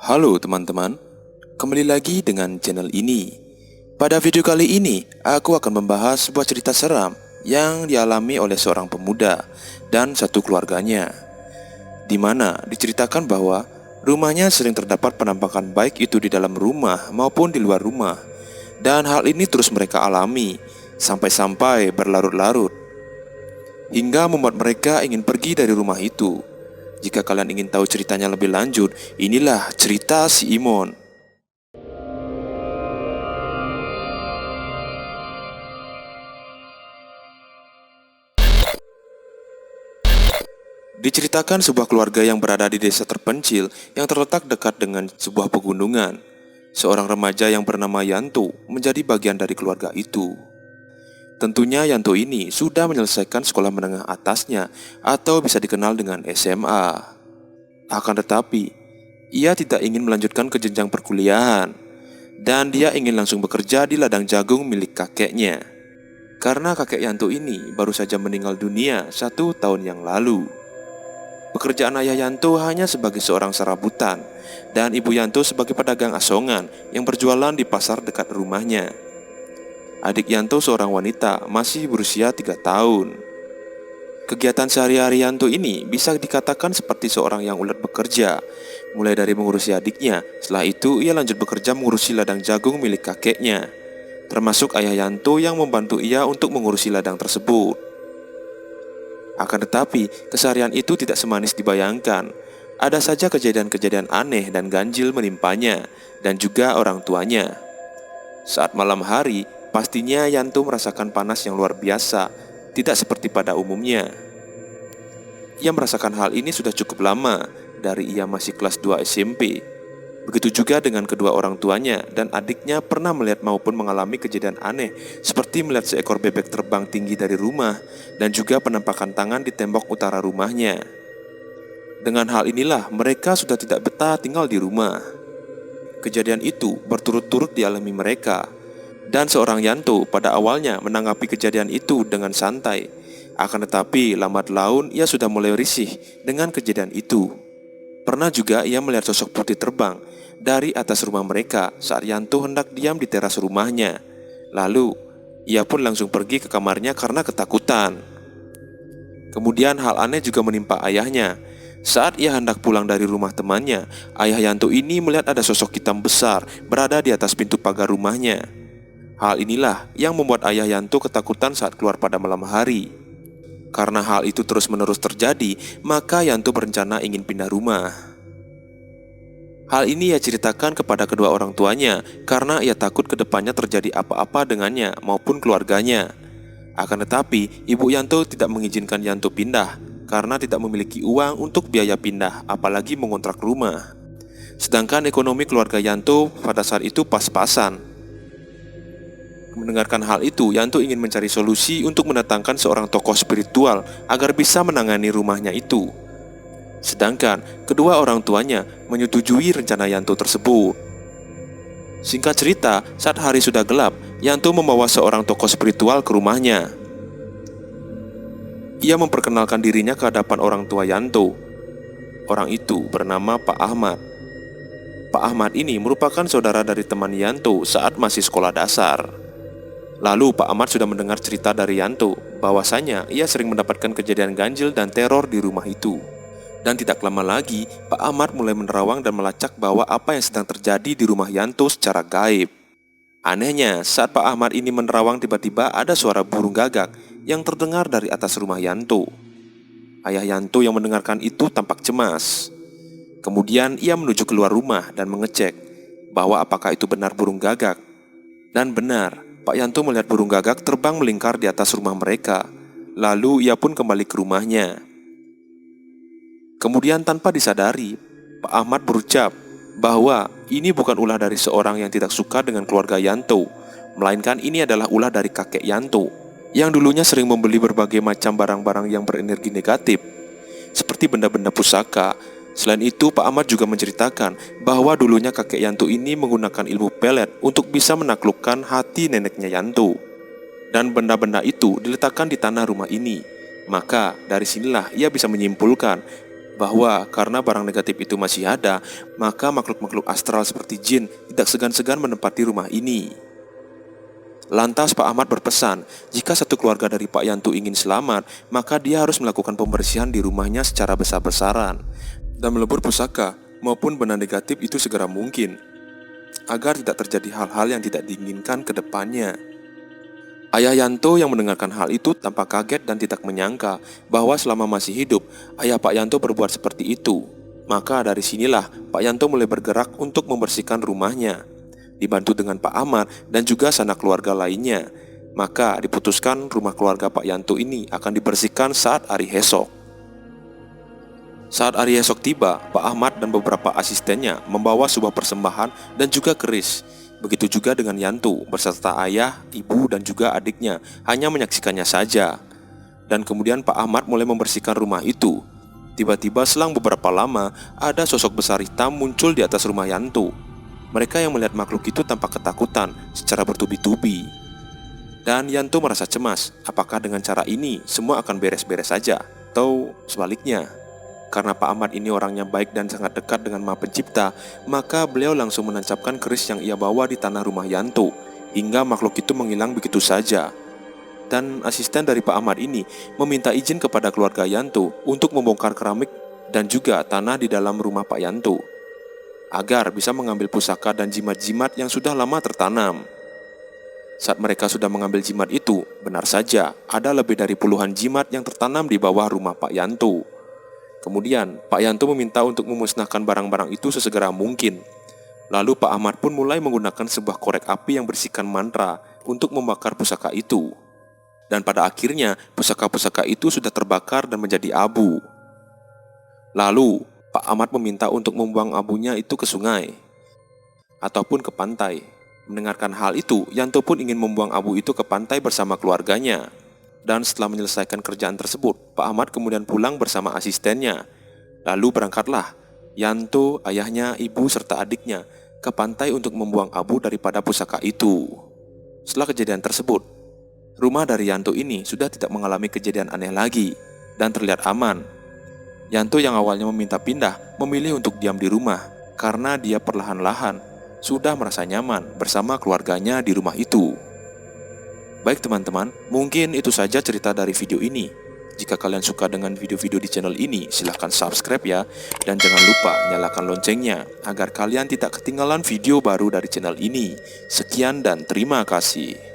Halo teman-teman, kembali lagi dengan channel ini. Pada video kali ini, aku akan membahas sebuah cerita seram yang dialami oleh seorang pemuda dan satu keluarganya, di mana diceritakan bahwa rumahnya sering terdapat penampakan baik itu di dalam rumah maupun di luar rumah. Dan hal ini terus mereka alami sampai-sampai berlarut-larut, hingga membuat mereka ingin pergi dari rumah itu. Jika kalian ingin tahu ceritanya lebih lanjut, inilah cerita si Imon. Diceritakan sebuah keluarga yang berada di desa terpencil yang terletak dekat dengan sebuah pegunungan. Seorang remaja yang bernama Yanto menjadi bagian dari keluarga itu. Tentunya Yanto ini sudah menyelesaikan sekolah menengah atasnya atau bisa dikenal dengan SMA. Akan tetapi, ia tidak ingin melanjutkan ke jenjang perkuliahan dan dia ingin langsung bekerja di ladang jagung milik kakeknya. Karena kakek Yanto ini baru saja meninggal dunia 1 tahun yang lalu. Pekerjaan ayah Yanto hanya sebagai seorang serabutan dan ibu Yanto sebagai pedagang asongan yang berjualan di pasar dekat rumahnya. Adik Yanto seorang wanita masih berusia 3 tahun. Kegiatan sehari-hari Yanto ini bisa dikatakan seperti seorang yang ulet bekerja. Mulai dari mengurusi adiknya, setelah itu ia lanjut bekerja mengurusi ladang jagung milik kakeknya. Termasuk ayah Yanto yang membantu ia untuk mengurusi ladang tersebut. Akan tetapi, keseharian itu tidak semanis dibayangkan. Ada saja kejadian-kejadian aneh dan ganjil menimpanya, dan juga orang tuanya. Saat malam hari, pastinya Yanto merasakan panas yang luar biasa, tidak seperti pada umumnya. Ia merasakan hal ini sudah cukup lama, dari ia masih kelas 2 SMP. Begitu juga dengan kedua orang tuanya dan adiknya pernah melihat maupun mengalami kejadian aneh, seperti melihat seekor bebek terbang tinggi dari rumah dan juga penampakan tangan di tembok utara rumahnya. Dengan hal inilah mereka sudah tidak betah tinggal di rumah. Kejadian itu berturut-turut dialami mereka, dan seorang Yanto pada awalnya menanggapi kejadian itu dengan santai. Akan tetapi lambat laun ia sudah mulai risih dengan kejadian itu. Pernah juga ia melihat sosok putih terbang dari atas rumah mereka saat Yanto hendak diam di teras rumahnya. Lalu, ia pun langsung pergi ke kamarnya karena ketakutan. Kemudian hal aneh juga menimpa ayahnya. Saat ia hendak pulang dari rumah temannya, ayah Yanto ini melihat ada sosok hitam besar berada di atas pintu pagar rumahnya. Hal inilah yang membuat ayah Yanto ketakutan saat keluar pada malam hari. Karena hal itu terus-menerus terjadi, maka Yanto berencana ingin pindah rumah. Hal ini ia ceritakan kepada kedua orang tuanya karena ia takut kedepannya terjadi apa-apa dengannya maupun keluarganya. Akan tetapi, ibu Yanto tidak mengizinkan Yanto pindah karena tidak memiliki uang untuk biaya pindah, apalagi mengontrak rumah. Sedangkan ekonomi keluarga Yanto pada saat itu pas-pasan. Mendengarkan hal itu, Yanto ingin mencari solusi untuk mendatangkan seorang tokoh spiritual agar bisa menangani rumahnya itu. Sedangkan kedua orang tuanya menyetujui rencana Yanto tersebut. Singkat cerita, saat hari sudah gelap, Yanto membawa seorang tokoh spiritual ke rumahnya. Ia memperkenalkan dirinya ke hadapan orang tua Yanto. Orang itu bernama Pak Ahmad. Pak Ahmad ini merupakan saudara dari teman Yanto saat masih sekolah dasar. Lalu Pak Ahmad sudah mendengar cerita dari Yanto bahwasanya ia sering mendapatkan kejadian ganjil dan teror di rumah itu. Dan tidak lama lagi, Pak Ahmad mulai menerawang dan melacak bahwa apa yang sedang terjadi di rumah Yanto secara gaib. Anehnya, saat Pak Ahmad ini menerawang, tiba-tiba ada suara burung gagak yang terdengar dari atas rumah Yanto. Ayah Yanto yang mendengarkan itu tampak cemas. Kemudian ia menuju keluar rumah dan mengecek bahwa apakah itu benar burung gagak. Dan benar, Pak Yanto melihat burung gagak terbang melingkar di atas rumah mereka. Lalu ia pun kembali ke rumahnya. Kemudian tanpa disadari, Pak Ahmad berucap bahwa ini bukan ulah dari seorang yang tidak suka dengan keluarga Yanto, melainkan ini adalah ulah dari kakek Yanto, yang dulunya sering membeli berbagai macam barang-barang yang berenergi negatif, seperti benda-benda pusaka. Selain itu, Pak Ahmad juga menceritakan bahwa dulunya kakek Yanto ini menggunakan ilmu pelet untuk bisa menaklukkan hati neneknya Yanto. Dan benda-benda itu diletakkan di tanah rumah ini. Maka dari sinilah ia bisa menyimpulkan bahwa karena barang negatif itu masih ada, maka makhluk-makhluk astral seperti jin tidak segan-segan menempati rumah ini. Lantas Pak Ahmad berpesan, jika satu keluarga dari Pak Yanto ingin selamat, maka dia harus melakukan pembersihan di rumahnya secara besar-besaran dan melebur pusaka maupun benda negatif itu segera mungkin, agar tidak terjadi hal-hal yang tidak diinginkan ke depannya. Ayah Yanto yang mendengarkan hal itu tampak kaget dan tidak menyangka bahwa selama masih hidup, ayah Pak Yanto berbuat seperti itu. Maka dari sinilah Pak Yanto mulai bergerak untuk membersihkan rumahnya, dibantu dengan Pak Ahmad dan juga sanak keluarga lainnya. Maka diputuskan rumah keluarga Pak Yanto ini akan dibersihkan saat hari esok. Saat hari esok tiba, Pak Ahmad dan beberapa asistennya membawa sebuah persembahan dan juga keris. Begitu juga dengan Yanto beserta ayah, ibu, dan juga adiknya hanya menyaksikannya saja. Dan kemudian Pak Ahmad mulai membersihkan rumah itu. Tiba-tiba selang beberapa lama, ada sosok besar hitam muncul di atas rumah Yanto. Mereka yang melihat makhluk itu tampak ketakutan secara bertubi-tubi. Dan Yanto merasa cemas, apakah dengan cara ini semua akan beres-beres saja, atau sebaliknya. Karena Pak Ahmad ini orangnya baik dan sangat dekat dengan Maha Pencipta, maka beliau langsung menancapkan keris yang ia bawa di tanah rumah Yanto, hingga makhluk itu menghilang begitu saja. Dan asisten dari Pak Ahmad ini meminta izin kepada keluarga Yanto untuk membongkar keramik dan juga tanah di dalam rumah Pak Yanto, agar bisa mengambil pusaka dan jimat-jimat yang sudah lama tertanam. Saat mereka sudah mengambil jimat itu, benar saja ada lebih dari puluhan jimat yang tertanam di bawah rumah Pak Yanto. Kemudian Pak Yanto meminta untuk memusnahkan barang-barang itu sesegera mungkin. Lalu Pak Ahmad pun mulai menggunakan sebuah korek api yang berisikan mantra untuk membakar pusaka itu. Dan pada akhirnya pusaka-pusaka itu sudah terbakar dan menjadi abu. Lalu Pak Ahmad meminta untuk membuang abunya itu ke sungai ataupun ke pantai. Mendengarkan hal itu, Yanto pun ingin membuang abu itu ke pantai bersama keluarganya. Dan setelah menyelesaikan kerjaan tersebut, Pak Ahmad kemudian pulang bersama asistennya. Lalu berangkatlah Yanto, ayahnya, ibu, serta adiknya ke pantai untuk membuang abu daripada pusaka itu. Setelah kejadian tersebut, rumah dari Yanto ini sudah tidak mengalami kejadian aneh lagi dan terlihat aman. Yanto yang awalnya meminta pindah memilih untuk diam di rumah karena dia perlahan-lahan sudah merasa nyaman bersama keluarganya di rumah itu. Baik teman-teman, mungkin itu saja cerita dari video ini. Jika kalian suka dengan video-video di channel ini, silahkan subscribe ya. Dan jangan lupa nyalakan loncengnya, agar kalian tidak ketinggalan video baru dari channel ini. Sekian dan terima kasih.